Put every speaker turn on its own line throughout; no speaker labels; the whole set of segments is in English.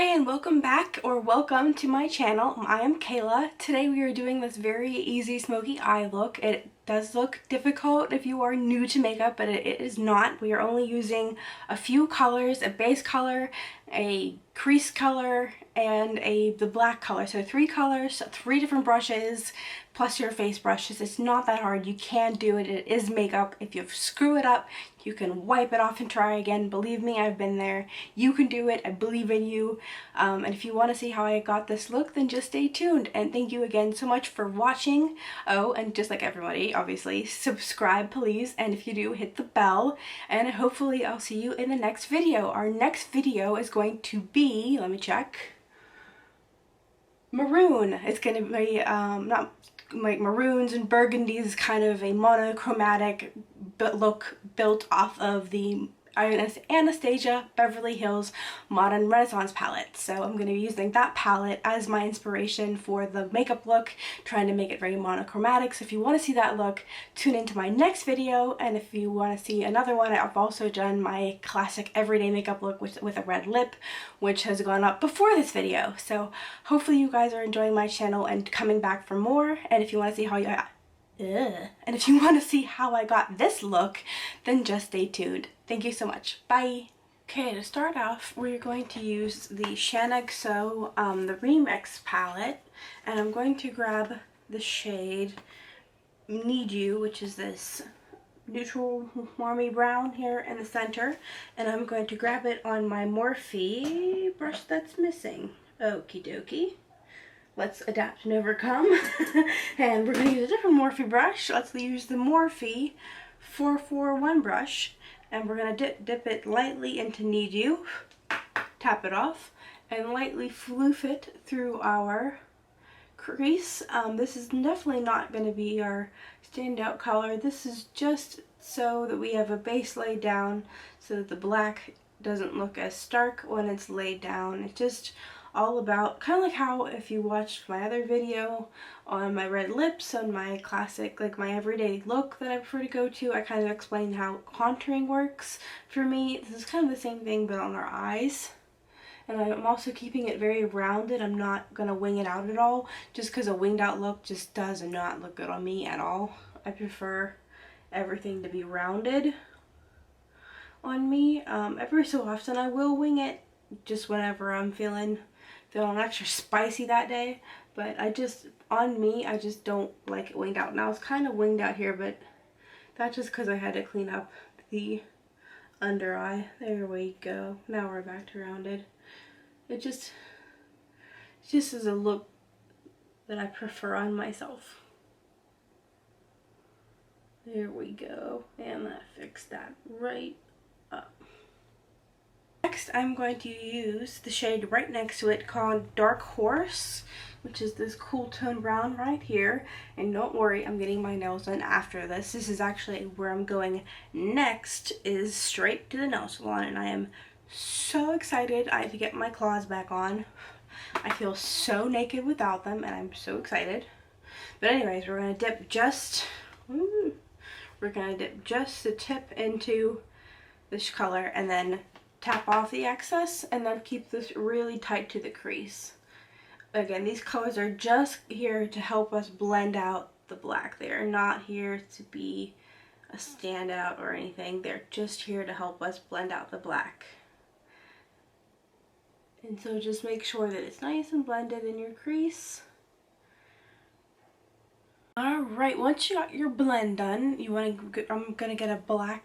Hi and welcome back, or welcome to my channel. I am Kayla. Today we are doing this very easy smoky eye look. It does look difficult if you are new to makeup, but it is not. We are only using a few colors, a base color, a crease color, and the black color. So 3 colors, 3 different brushes, plus your face brushes. It's not that hard. You can do it. It is makeup. If you screw it up, you can wipe it off and try again. Believe me, I've been there. You can do it. I believe in you. And if you want to see how I got this look, then just stay tuned. And thank you again so much for watching. Oh, and just like everybody, obviously, subscribe please. And if you do, hit the bell. And hopefully I'll see you in the next video. Our next video is going to be, let me check, maroon. It's going to be not like maroons and burgundies, kind of a monochromatic look built off of the Anastasia Beverly Hills Modern Renaissance palette. So I'm going to be using that palette as my inspiration for the makeup look, trying to make it very monochromatic. So if you want to see that look, tune into my next video. And if you want to see another one, I've also done my classic everyday makeup look with a red lip, which has gone up before this video. So hopefully you guys are enjoying my channel and coming back for more. And if you want to see how and if you want to see how I got this look, then just stay tuned. Thank you so much. Bye. Okay, to start off, we're going to use the Shana the Remix palette, and I'm going to grab the shade Need You, which is this neutral warmy brown here in the center, and I'm going to grab it on my Morphe brush that's missing. Okie dokie. Let's adapt and overcome. And we're going to use a different Morphe brush. Let's use the Morphe 441 brush. And we're going to dip it lightly into Need You. Tap it off. And lightly floof it through our crease. This is definitely not going to be our standout color. This is just so that we have a base laid down so that the black doesn't look as stark when it's laid down. It's just all about, kind of like how if you watched my other video on my red lips, on my classic, like my everyday look that I prefer to go to, I kind of explained how contouring works for me. This is kind of the same thing but on our eyes. And I'm also keeping it very rounded. I'm not going to wing it out at all, just because a winged out look just does not look good on me at all. I prefer everything to be rounded on me. Every so often I will wing it, just whenever I'm feeling extra spicy that day, but on me, I just don't like it winged out. Now it's kind of winged out here, but that's just because I had to clean up the under eye. There we go. Now we're back to rounded. It just is a look that I prefer on myself. There we go, and that fixed that right up. Next, I'm going to use the shade right next to it called Dark Horse, which is this cool tone brown right here. And don't worry, I'm getting my nails done after this. This is actually where I'm going next, is straight to the nail salon, and I am so excited. I have to get my claws back on. I feel so naked without them, and I'm so excited. But anyways, we're going to dip just the tip into this color, and then tap off the excess, and then keep this really tight to the crease. Again, these colors are just here to help us blend out the black. They are not here to be a standout or anything. They're just here to help us blend out the black. And so just make sure that it's nice and blended in your crease. Alright, once you got your blend done, I'm gonna get a black.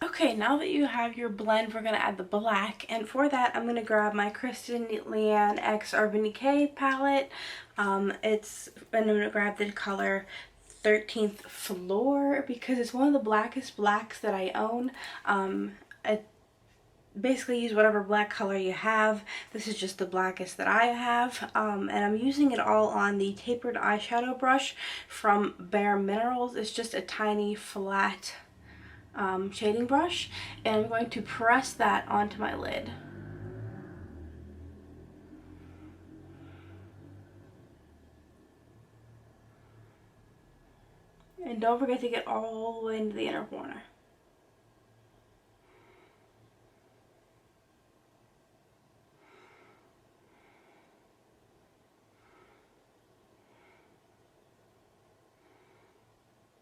Okay, now that you have your blend, we're going to add the black, and for that I'm going to grab my Kristen Leanne X Urban Decay palette. I'm going to grab the color 13th Floor because it's one of the blackest blacks that I own. I basically use whatever black color you have. This is just the blackest that I have, and I'm using it all on the tapered eyeshadow brush from Bare Minerals. It's just a tiny flat shading brush, and I'm going to press that onto my lid. And don't forget to get all the way into the inner corner.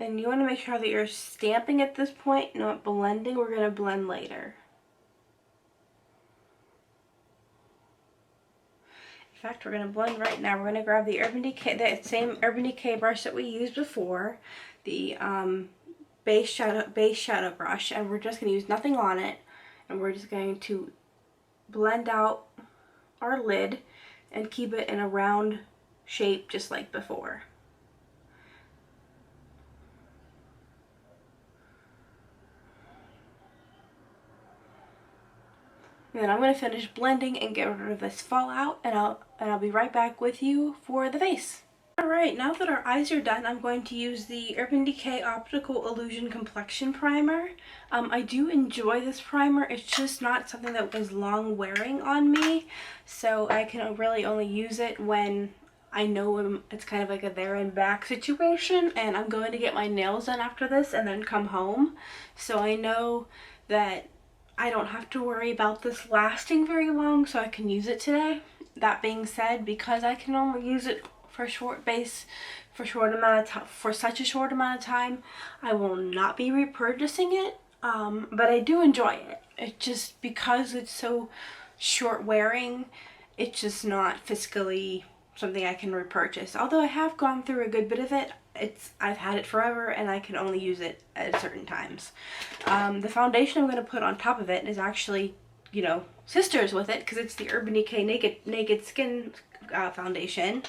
And you want to make sure that you're stamping at this point, not blending. We're going to blend later. In fact, we're going to blend right now. We're going to grab the Urban Decay, that same Urban Decay brush that we used before, the base shadow brush, and we're just going to use nothing on it, and we're just going to blend out our lid and keep it in a round shape just like before. And then I'm going to finish blending and get rid of this fallout, and I'll be right back with you for the face. Alright, now that our eyes are done, I'm going to use the Urban Decay Optical Illusion Complexion Primer. I do enjoy this primer. It's just not something that was long wearing on me, so I can really only use it when I know it's kind of like a there and back situation, and I'm going to get my nails done after this and then come home. So I know that I don't have to worry about this lasting very long, so I can use it today. That being said, because I can only use it for such a short amount of time, I will not be repurchasing it. But I do enjoy it. It just, because it's so short wearing, it's just not fiscally something I can repurchase. Although I have gone through a good bit of it. I've had it forever, and I can only use it at certain times. The foundation I'm going to put on top of it is actually, you know, sisters with it, because it's the Urban Decay Naked Skin foundation,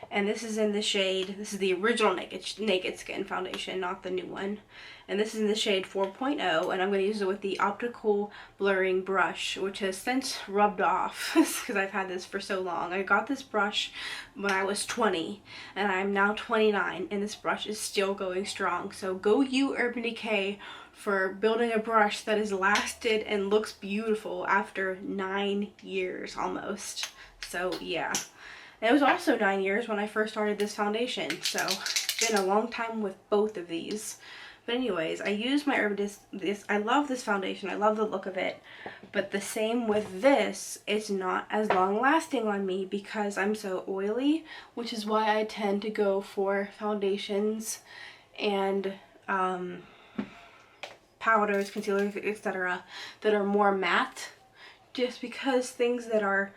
and this is in the shade, this is the original Naked Skin foundation, not the new one, and this is in the shade 4.0, and I'm going to use it with the optical blurring brush, which has since rubbed off because I've had this for so long. I got this brush when I was 20, and I'm now 29, and this brush is still going strong. So go you, Urban Decay, for building a brush that has lasted and looks beautiful after 9 years almost. So yeah. And it was also 9 years when I first started this foundation, so it's been a long time with both of these. But anyways, I use my I love this foundation, I love the look of it, but the same with this, it's not as long lasting on me because I'm so oily, which is why I tend to go for foundations and powders, concealers, etc. that are more matte, just because things that are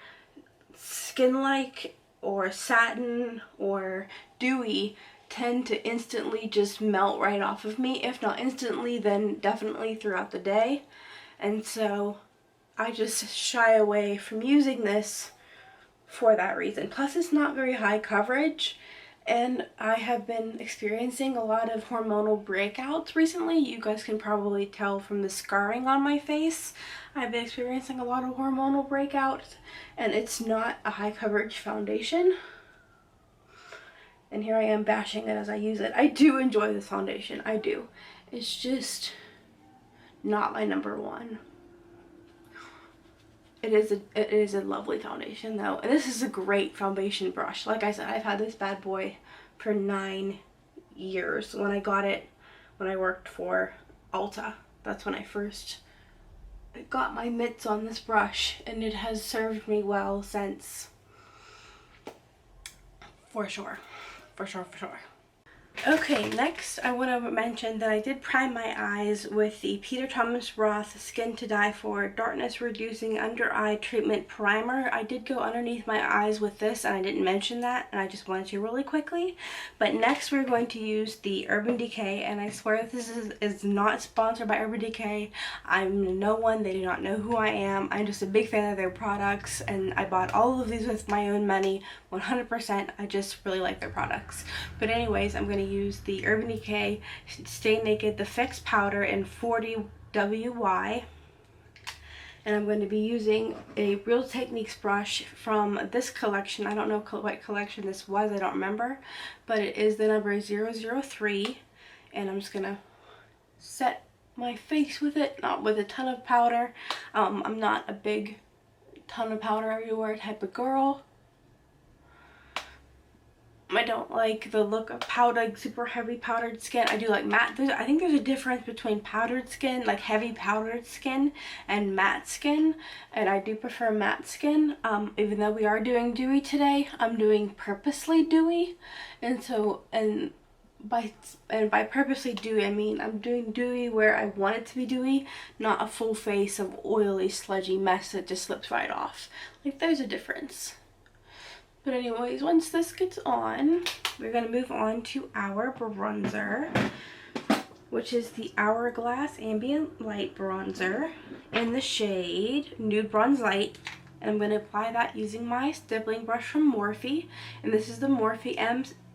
skin-like or satin or dewy tend to instantly just melt right off of me. If not instantly, then definitely throughout the day. And so I just shy away from using this for that reason. Plus, it's not very high coverage, and I have been experiencing a lot of hormonal breakouts recently. You guys can probably tell from the scarring on my face. I've been experiencing a lot of hormonal breakouts, and it's not a high coverage foundation. And here I am bashing it as I use it. I do enjoy this foundation, I do. It's just not my number one. It is a lovely foundation though. And this is a great foundation brush. Like I said, I've had this bad boy for 9 years. When I got it, when I worked for Ulta, that's when I first got my mitts on this brush, and it has served me well since. For sure. For sure. Okay, next I want to mention that I did prime my eyes with the Peter Thomas Roth Skin to Die For Darkness Reducing Under Eye Treatment Primer. I did go underneath my eyes with this, and I didn't mention that, and I just wanted to really quickly. But next we're going to use the Urban Decay, and I swear this is not sponsored by Urban Decay. I'm no one, they do not know who I am. I'm just a big fan of their products, and I bought all of these with my own money, 100%. I just really like their products. But anyways, I'm going to use the Urban Decay Stay Naked The Fix Powder in 40 WY, and I'm going to be using a Real Techniques brush from this collection. I don't know what collection this was, I don't remember, but it is the number 003, and I'm just going to set my face with it, not with a ton of powder. I'm not a big ton of powder everywhere type of girl. I don't like the look of powdered, super heavy powdered skin. I do like matte. I think there's a difference between powdered skin, like heavy powdered skin, and matte skin. And I do prefer matte skin. Even though we are doing dewy today, I'm doing purposely dewy. And by purposely dewy, I mean I'm doing dewy where I want it to be dewy, not a full face of oily, sludgy mess that just slips right off. Like, there's a difference. But anyways, once this gets on, we're gonna move on to our bronzer, which is the Hourglass Ambient Light Bronzer in the shade Nude Bronze Light. And I'm going to apply that using my stippling brush from Morphe. And this is the Morphe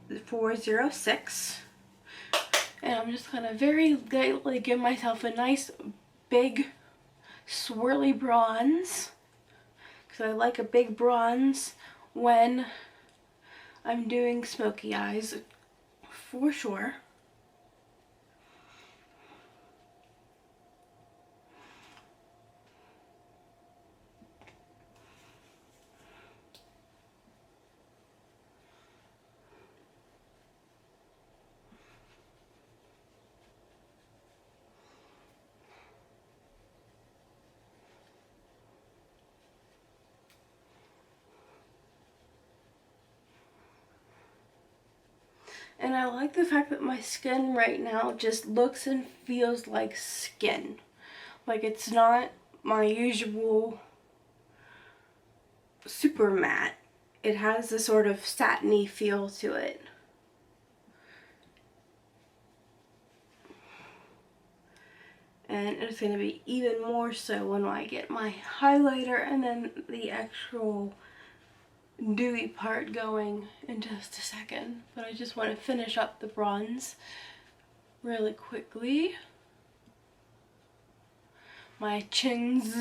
M406. And I'm just going to very lightly give myself a nice big swirly bronze, because I like a big bronze when I'm doing smoky eyes for sure. And I like the fact that my skin right now just looks and feels like skin. Like, it's not my usual super matte. It has a sort of satiny feel to it. And it's going to be even more so when I get my highlighter and then the actual dewy part going in just a second. But I just want to finish up the bronze really quickly. My chin's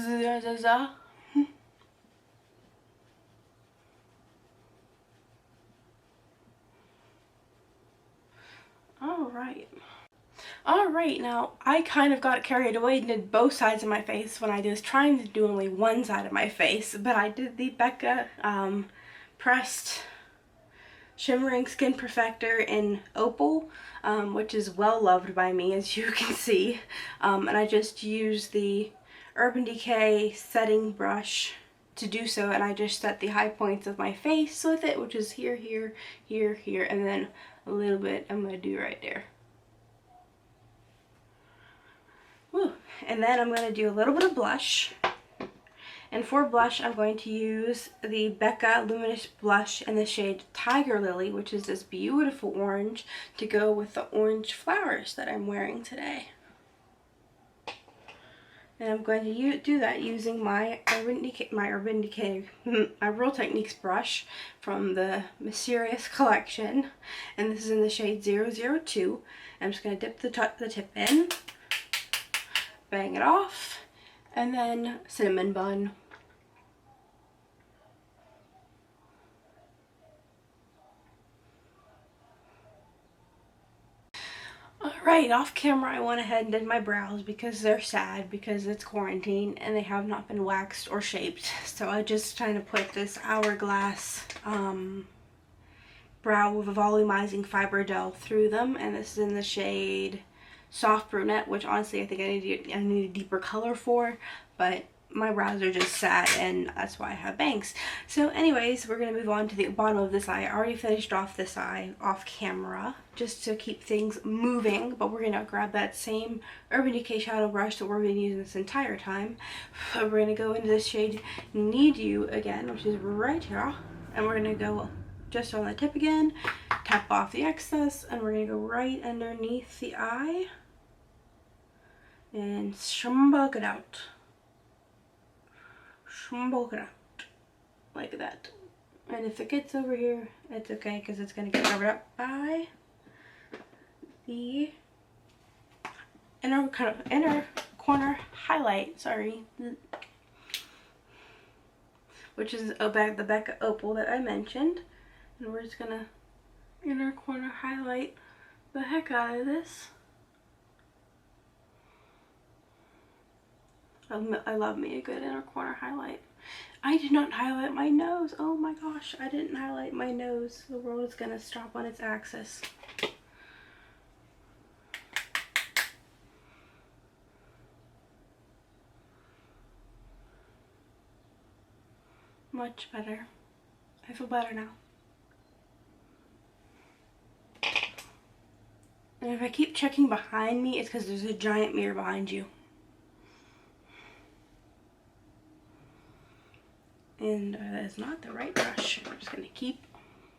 Alright, now I kind of got carried away and did both sides of my face when I was trying to do only one side of my face, but I did the Becca pressed shimmering skin perfector in opal, which is well loved by me, as you can see, and I just used the Urban Decay setting brush to do so, and I just set the high points of my face with it, which is here, here, here, here, and then a little bit I'm going to do right there. Woo. And then I'm going to do a little bit of blush. And for blush, I'm going to use the Becca Luminous Blush in the shade Tiger Lily, which is this beautiful orange to go with the orange flowers that I'm wearing today. And I'm going to do that using my Urban Decay my Real Techniques brush from the Mysterious collection. And this is in the shade 002. I'm just going to dip the tip in, bang it off, and then cinnamon bun. Alright, off camera I went ahead and did my brows because they're sad because it's quarantine and they have not been waxed or shaped. So I just trying to put this Hourglass brow with a volumizing fiber gel through them, and this is in the shade Soft Brunette, which honestly I think I need a deeper color for, but my brows are just sad and that's why I have bangs. So anyways, we're going to move on to the bottom of this eye. I already finished off this eye off camera just to keep things moving, but we're going to grab that same Urban Decay shadow brush that we're going to use this entire time. We're going to go into this shade Need You again, which is right here, and we're going to go just on the tip again, tap off the excess, and we're going to go right underneath the eye and smoke it out. Smoke it out. Like that. And if it gets over here, it's okay because it's going to get covered up by the inner corner highlight, sorry. Which is the Becca Opal that I mentioned. And we're just going to inner corner highlight the heck out of this. I love me a good inner corner highlight. I did not highlight my nose. Oh my gosh, I didn't highlight my nose. The world is gonna stop on its axis. Much better. I feel better now. And if I keep checking behind me, it's because there's a giant mirror behind you. And that is not the right brush. We're just going to keep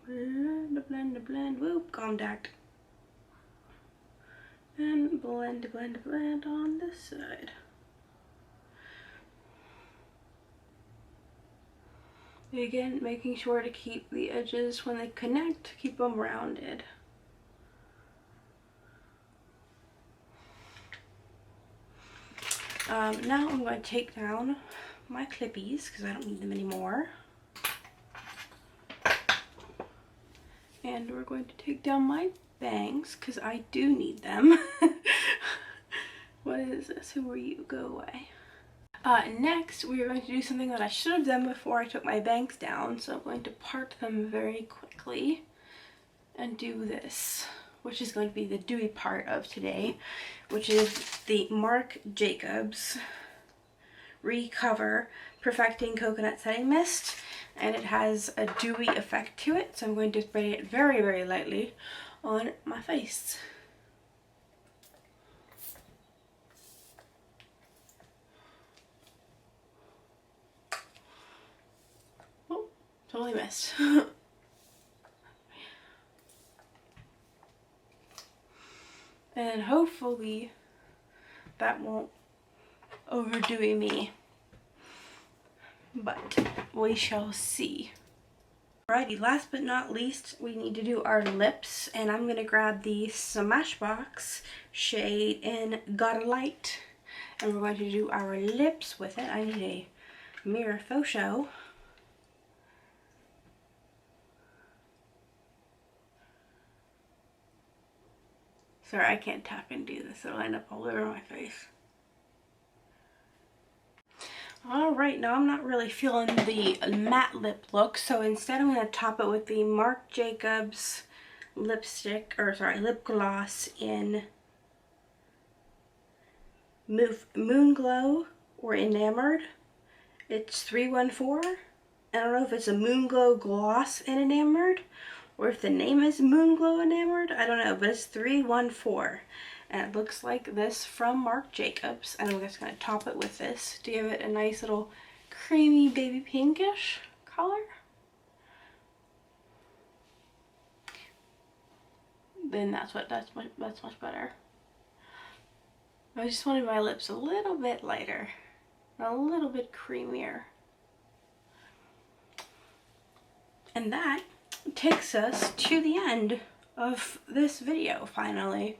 blend, whoop, contact. And blend on this side. Again, making sure to keep the edges when they connect, keep them rounded. Now I'm going to take down my clippies because I don't need them anymore. And we're going to take down my bangs because I do need them. What is this? Who are you? Go away. Next, we are going to do something that I should have done before I took my bangs down. So I'm going to part them very quickly and do this, which is going to be the dewy part of today, which is the Marc Jacobs Recover Perfecting Coconut Setting Mist. And it has a dewy effect to it, so I'm going to spray it very, very lightly on my face. Oh, totally missed. And hopefully that won't overdo me, but we shall see. Alrighty, last but not least, we need to do our lips, and I'm going to grab the Smashbox shade in Gotta Light, and we're going to do our lips with it. I need a mirror faux show. Sorry, I can't tap and do this. It'll end up all over my face. Alright, now I'm not really feeling the matte lip look, so instead I'm going to top it with the Marc Jacobs lipstick, or sorry, lip gloss in Moon Glow or Enamored. It's 314. I don't know if it's a Moon Glow gloss in Enamored, or if the name is Moon Glow Enamored. I don't know, but it's 314. And it looks like this from Marc Jacobs. And I'm just going to top it with this to give it a nice little creamy baby pinkish color. Then that's much better. I just wanted my lips a little bit lighter, a little bit creamier. And that takes us to the end of this video finally.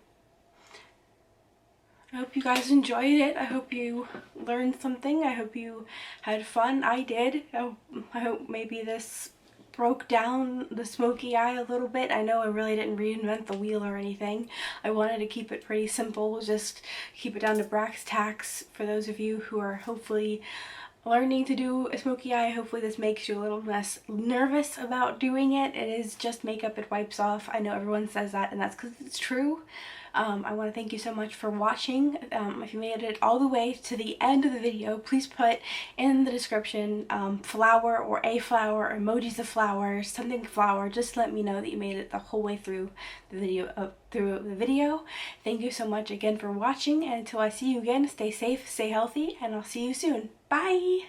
I hope you guys enjoyed it. I hope you learned something. I hope you had fun. I did. I hope maybe this broke down the smoky eye a little bit. I know I really didn't reinvent the wheel or anything. I wanted to keep it pretty simple, just keep it down to brass tacks for those of you who are hopefully learning to do a smoky eye. Hopefully this makes you a little less nervous about doing it. It is just makeup, it wipes off. I know everyone says that, and that's because it's true. I want to thank you so much for watching. If you made it all the way to the end of the video, please put in the description flower or a flower, emojis of flowers, something flower. Just let me know that you made it the whole way through the video. Thank you so much again for watching, and until I see you again, stay safe, stay healthy, and I'll see you soon. Bye!